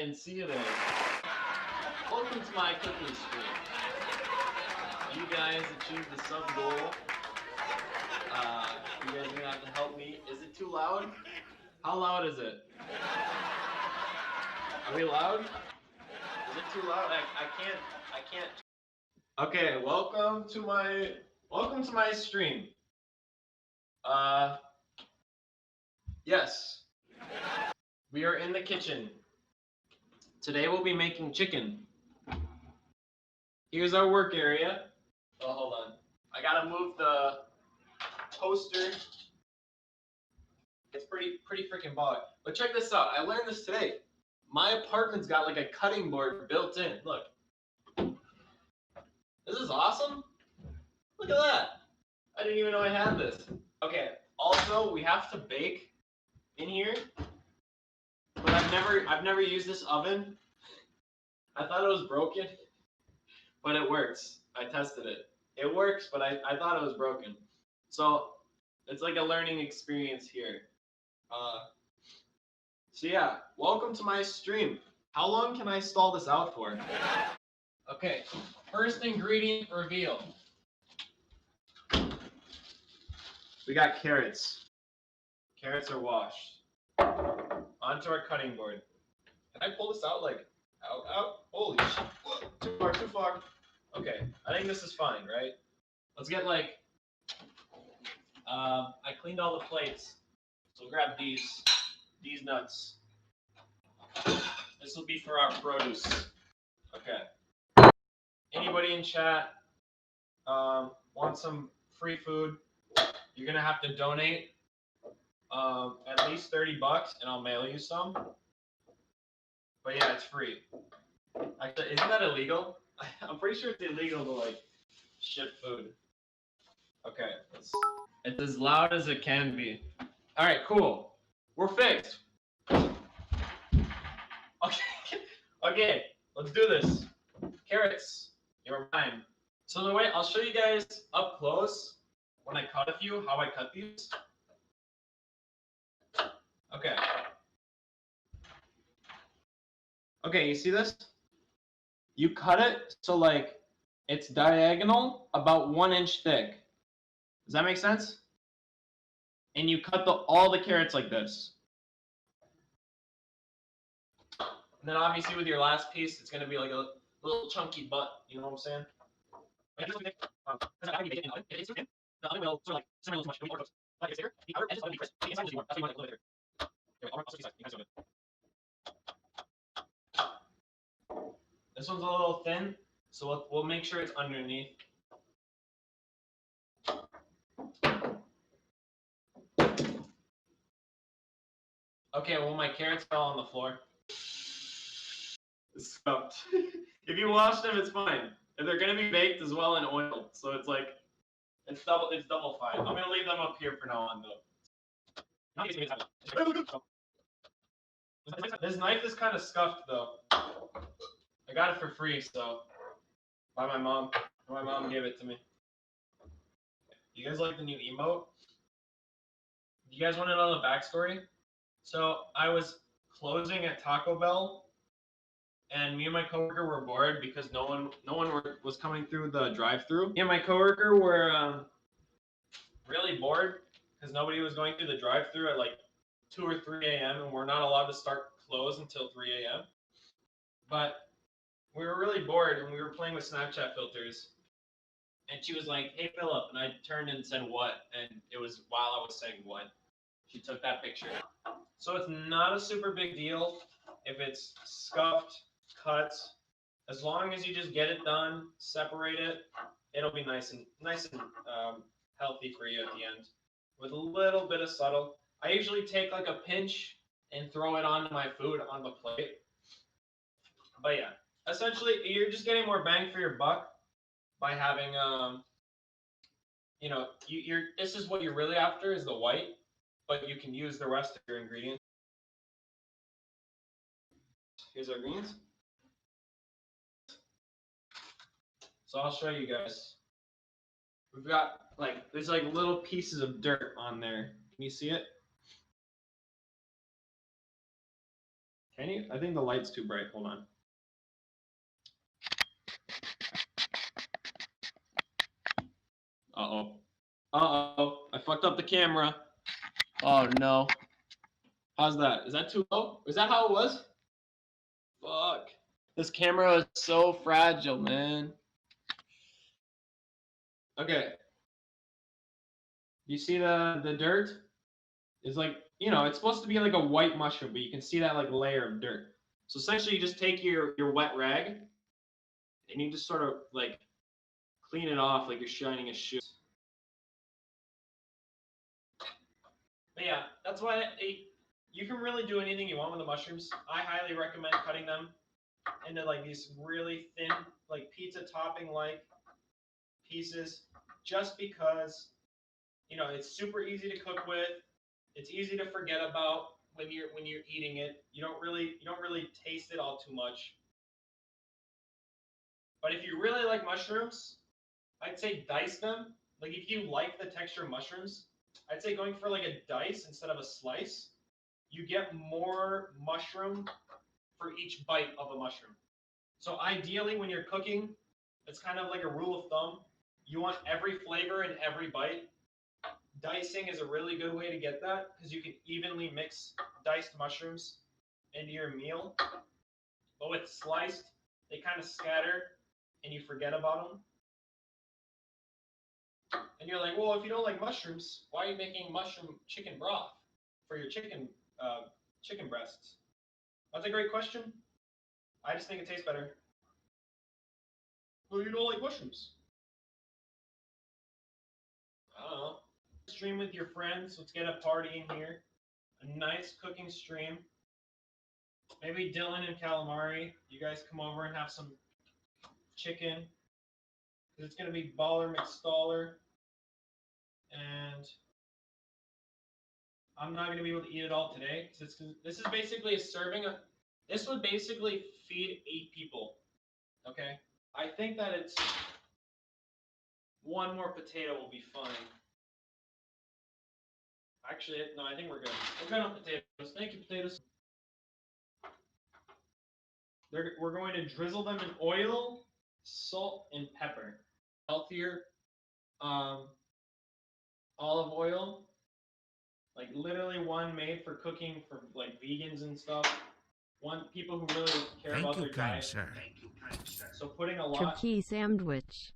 didn't see you there. Welcome to my cooking stream. You guys achieved the sub goal. You guys are gonna have to help me. Is it too loud? How loud is it? Are we loud? Is it too loud? I can't. Okay, welcome to my stream. Yes. We are in the kitchen. Today we'll be making chicken. Here's our work area. Oh, hold on. I gotta move the toaster. It's pretty freaking baller. But check this out. I learned this today. My apartment's got like a cutting board built in. Look. This is awesome. Look at that. I didn't even know I had this. Okay. Also, we have to bake in here. But I've never used this oven. I thought it was broken, but it works. I tested it. It works, but I thought it was broken. So it's like a learning experience here. So yeah, welcome to my stream. How long can I stall this out for? Okay, first ingredient reveal. We got carrots. Carrots are washed. Onto our cutting board. Can I pull this out like out? Holy shit. Too far. Okay, I think this is fine, right? Let's get like, I cleaned all the plates. So grab these nuts. This will be for our produce. Okay. Anybody in chat want some free food? You're gonna have to donate at least $30 and I'll mail you some. But yeah, it's free. Actually, isn't that illegal? I'm pretty sure it's illegal to like ship food. Okay, it's as loud as it can be. All right, cool. We're fixed. Okay, let's do this. Carrots, you're mine. So the way I'll show you guys up close when I cut a few how I cut these. Okay. Okay, you see this? You cut it so like it's diagonal, about 1 inch thick. Does that make sense? And you cut all the carrots like this. And then obviously with your last piece, it's gonna be like a little chunky butt. You know what I'm saying? The oven will sort of like simmer a little too much. It'll be overcooked. But if it's thicker, the outer edges will be crisp. The inside will be warm. That's why you want it a little bit thicker. Here, I'll switch sides. You guys do it. This one's a little thin, so we'll make sure it's underneath. Okay, well my carrots fell on the floor. It's scuffed. If you wash them, it's fine. And they're gonna be baked as well in oil, so it's like it's double fine. I'm gonna leave them up here for now on though. This knife is kind of scuffed though. I got it for free, so by my mom. My mom gave it to me. You guys like the new emote? You guys want to know the backstory? So I was closing at Taco Bell, and me and my coworker were bored because no one was coming through the drive-through. Me and my coworker were really bored because nobody was going through the drive-through at like 2 or 3 a.m. and we're not allowed to start close until 3 a.m. But we were really bored and we were playing with Snapchat filters. And she was like, "Hey Philip," and I turned and said what, and it was while I was saying what. She took that picture. So it's not a super big deal if it's scuffed, cut. As long as you just get it done, separate it, it'll be nice and healthy for you at the end. With a little bit of subtle. I usually take like a pinch and throw it onto my food on the plate. But yeah, essentially you're just getting more bang for your buck by having you know, this is what you're really after is the white, but you can use the rest of your ingredients. Here's our greens. So I'll show you guys. We've got like there's like little pieces of dirt on there. Can you see it? Can you? I think the light's too bright. Hold on. Uh-oh. Uh-oh. I fucked up the camera. Oh, no. How's that? Is that too low? Is that how it was? Fuck. This camera is so fragile, man. Okay. You see the dirt? It's like, you know, it's supposed to be like a white mushroom, but you can see that like layer of dirt. So essentially you just take your wet rag and you just sort of like clean it off like you're shining a shoe. But yeah, that's why you can really do anything you want with the mushrooms. I highly recommend cutting them into like these really thin, like pizza topping like pieces, just because, you know, it's super easy to cook with. It's easy to forget about when you're eating it. You don't really taste it all too much. But if you really like mushrooms, I'd say dice them. Like if you like the texture of mushrooms, I'd say going for like a dice instead of a slice, you get more mushroom for each bite of a mushroom. So ideally when you're cooking, it's kind of like a rule of thumb. You want every flavor in every bite. Dicing is a really good way to get that because you can evenly mix diced mushrooms into your meal. But with sliced, they kind of scatter and you forget about them. And you're like, well, if you don't like mushrooms, why are you making mushroom chicken broth for your chicken breasts? That's a great question. I just think it tastes better. Well, you don't like mushrooms. I don't know. Stream with your friends. Let's get a party in here. A nice cooking stream. Maybe Dylan and Calamari, you guys come over and have some chicken. Because it's going to be Baller McStaller. And I'm not going to be able to eat it all today. This is basically a serving of. This would basically feed 8 people. Okay? I think that it's. One more potato will be fine. Actually, no, I think we're good. We're good on potatoes. Thank you, potatoes. We're going to drizzle them in oil, salt, and pepper. Healthier olive oil. Like literally one made for cooking for like vegans and stuff. One people who really care about their diet. Sir. So putting a lot. Turkey sandwich.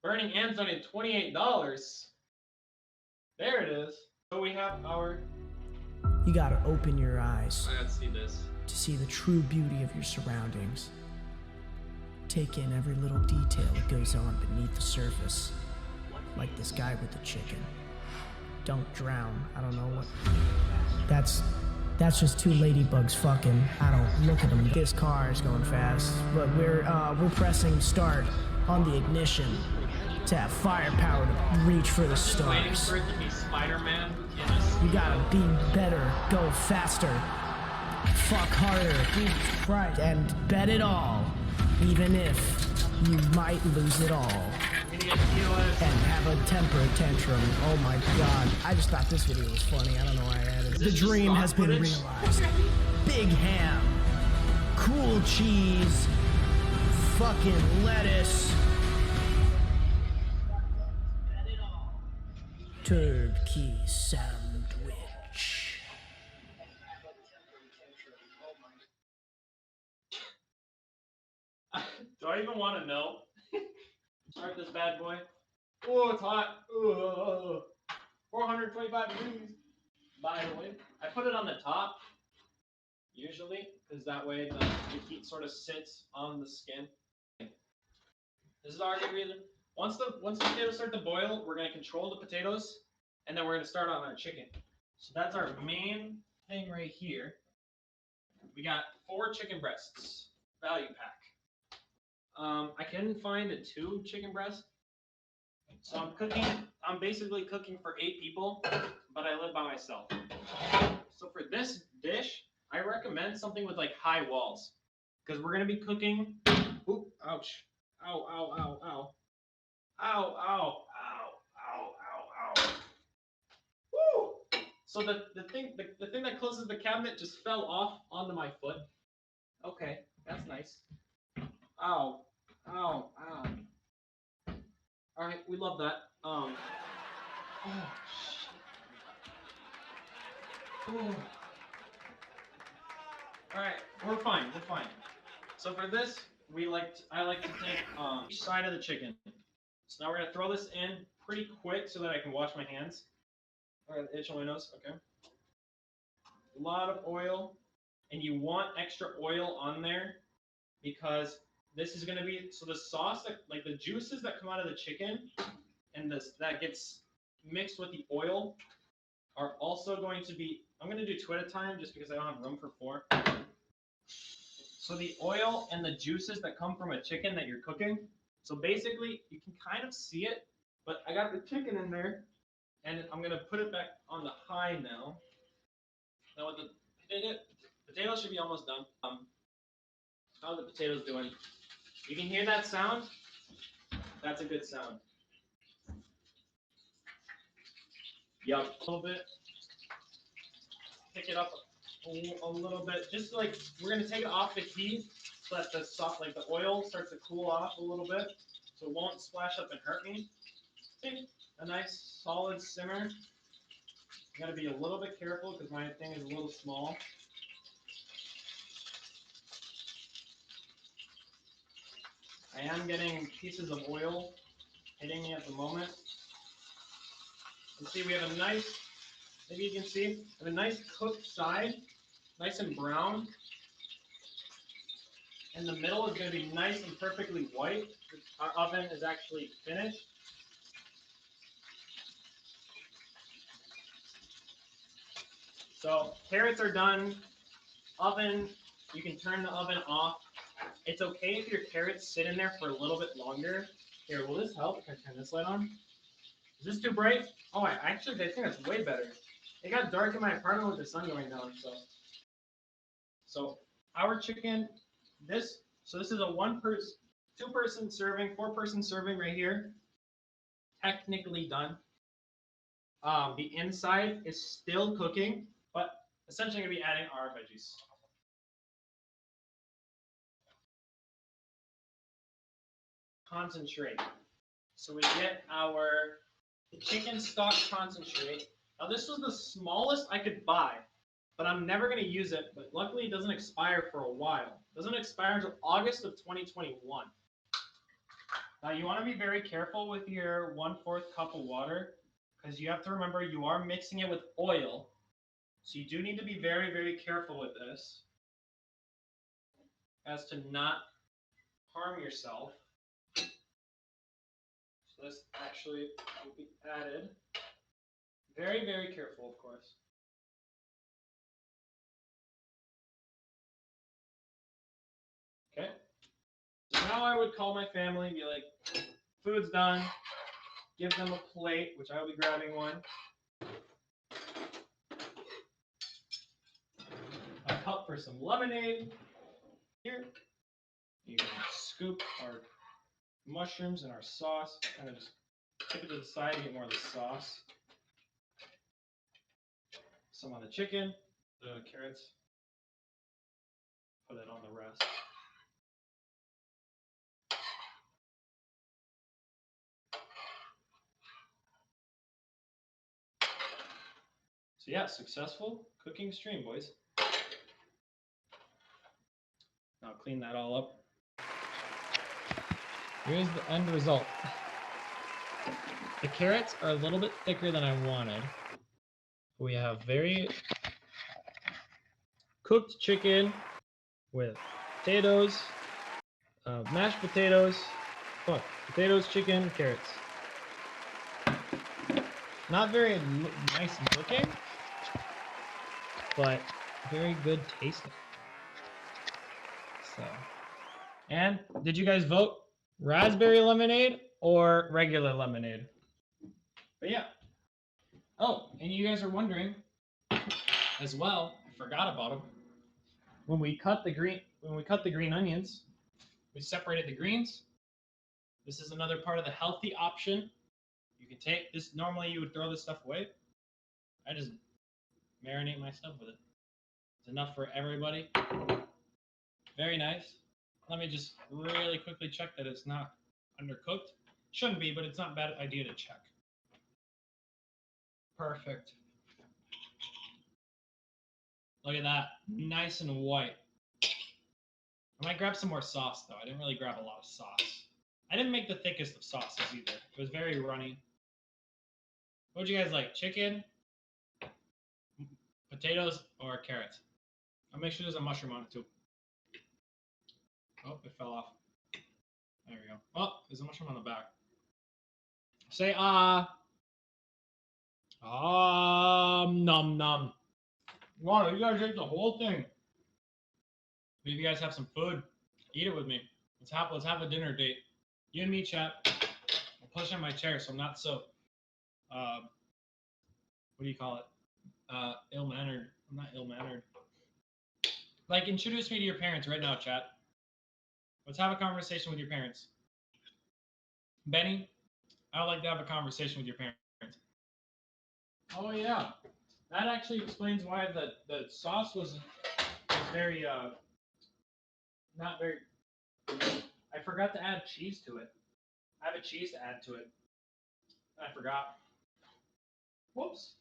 Burning ends on it, $28. There it is. So we have our. You gotta open your eyes I gotta see this. to see the true beauty of your surroundings. Take in every little detail that goes on beneath the surface. Like this guy with the chicken. Don't drown. I don't know what. That's just 2 ladybugs fucking. I don't look at them. This car is going fast, but we're pressing start on the ignition to have firepower to reach for the Waiting stars. for it to be Spider-Man. You gotta be better, go faster, fuck harder, right, and bet it all, even if you might lose it all. And have a temper tantrum. Oh my god. I just thought this video was funny. I don't know why I added it. The dream has been realized. Big ham, cool cheese, fucking lettuce, turkey sandwich. Do I even want to know? Start this bad boy. Oh, it's hot. 425 degrees. By the way, I put it on the top usually because that way the heat sort of sits on the skin. This is our good reason. Once the potatoes start to boil, we're gonna control the potatoes, and then we're gonna start on our chicken. So that's our main thing right here. We got 4 chicken breasts, value pack. I couldn't find a 2 chicken breast, so I'm basically cooking for 8 people, but I live by myself. So for this dish, I recommend something with like high walls, because we're gonna be cooking. Oop! Ouch! Ow! Ow! Ow! Ow! Ow! Ow! Ow! Ow! Ow! Woo! So the thing that closes the cabinet just fell off onto my foot. Okay, that's nice. Ow, ow, ow. All right, we love that. Oh, shit. Ooh. All right, we're fine. We're fine. So for this, I like to take each side of the chicken. So now we're gonna throw this in pretty quick so that I can wash my hands. All right, itch on my nose. Okay. A lot of oil, and you want extra oil on there because this is gonna be so the sauce that like the juices that come out of the chicken and this that gets mixed with the oil are also going to be. I'm gonna do two at a time just because I don't have room for four. So the oil and the juices that come from a chicken that you're cooking. So basically, you can kind of see it, but I got the chicken in there, and I'm gonna put it back on the high now. Now with the potatoes should be almost done. How are the potatoes doing? You can hear that sound? That's a good sound. Yup, a little bit. Pick it up a little bit. Just like we're gonna take it off the heat so that the like the oil starts to cool off a little bit, so it won't splash up and hurt me. See, a nice solid simmer. You gotta be a little bit careful because my thing is a little small. I am getting pieces of oil hitting me at the moment. And see, we have a nice, maybe you can see, we have a nice cooked side, nice and brown. And the middle is going to be nice and perfectly white. Our oven is actually finished. So carrots are done. Oven, you can turn the oven off. It's okay if your carrots sit in there for a little bit longer. Here, will this help if I turn this light on? Is this too bright? Oh, I think that's way better. It got dark in my apartment with the sun going down, so our chicken, this is a two-person serving, four-person serving right here. Technically done. The inside is still cooking, but essentially gonna be adding our veggies. Concentrate. So we get our chicken stock concentrate. Now this was the smallest I could buy, but I'm never going to use it. But luckily it doesn't expire for a while. It doesn't expire until August of 2021. Now you want to be very careful with your 1/4 cup of water because you have to remember you are mixing it with oil. So you do need to be very, very careful with this as to not harm yourself. So this actually will be added. Very, very careful, of course. Okay. So now I would call my family and be like, food's done. Give them a plate, which I will be grabbing one. A cup for some lemonade. Here. You can scoop our mushrooms and our sauce. Kind of just tip it to the side to get more of the sauce. Some on the chicken, the carrots. Put it on the rest. So yeah, successful cooking stream, boys. Now clean that all up. Here's the end result. The carrots are a little bit thicker than I wanted. We have very cooked chicken with potatoes, mashed potatoes, potatoes, chicken, carrots. Not very nice looking, but very good tasting. So, and did you guys vote raspberry lemonade or regular lemonade? But yeah. Oh, and you guys are wondering as well, I forgot about them. When we cut the green onions, we separated the greens. This is another part of the healthy option. You can take this. Normally you would throw this stuff away. I just marinate my stuff with it. It's enough for everybody. Very nice. Let me just really quickly check that it's not undercooked. Shouldn't be, but it's not a bad idea to check. Perfect. Look at that. Nice and white. I might grab some more sauce, though. I didn't really grab a lot of sauce. I didn't make the thickest of sauces either. It was very runny. What would you guys like? Chicken, potatoes, or carrots? I'll make sure there's a mushroom on it, too. Oh, it fell off. There we go. Oh, there's a mushroom on the back. Say nom nom. Wow, you guys ate the whole thing. Maybe you guys have some food. Eat it with me. Let's have a dinner date. You and me, chat. I'll push on my chair so I'm not so what do you call it? Ill-mannered. I'm not ill-mannered. Like, introduce me to your parents right now, chat. Let's have a conversation with your parents. Benny, I would like to have a conversation with your parents. Oh yeah, that actually explains why the sauce was very not very. I forgot to add cheese to it. I have a cheese to add to it. I forgot. Whoops.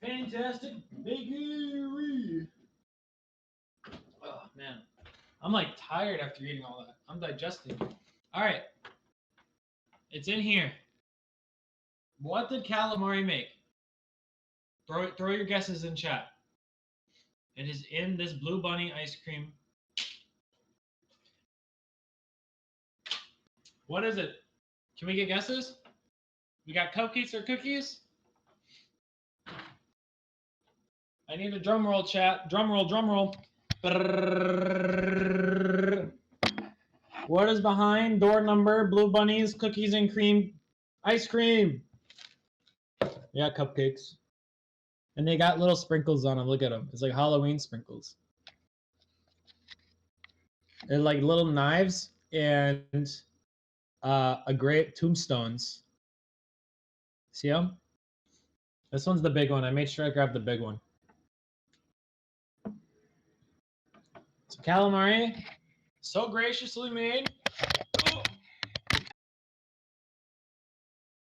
Fantastic bakery. Oh man, I'm like tired after eating all that. I'm digesting. All right, it's in here. What did calamari make? Throw your guesses in chat. It is in this Blue Bunny ice cream. What is it? Can we get guesses? We got cupcakes or cookies? I need a drum roll, chat. Drum roll, drum roll. What is behind door number Blue Bunny's cookies and cream ice cream? Yeah, cupcakes. And they got little sprinkles on them. Look at them. It's like Halloween sprinkles. They're like little knives and a great tombstones. See them? This one's the big one. I made sure I grabbed the big one. So calamari, so graciously made. Oh,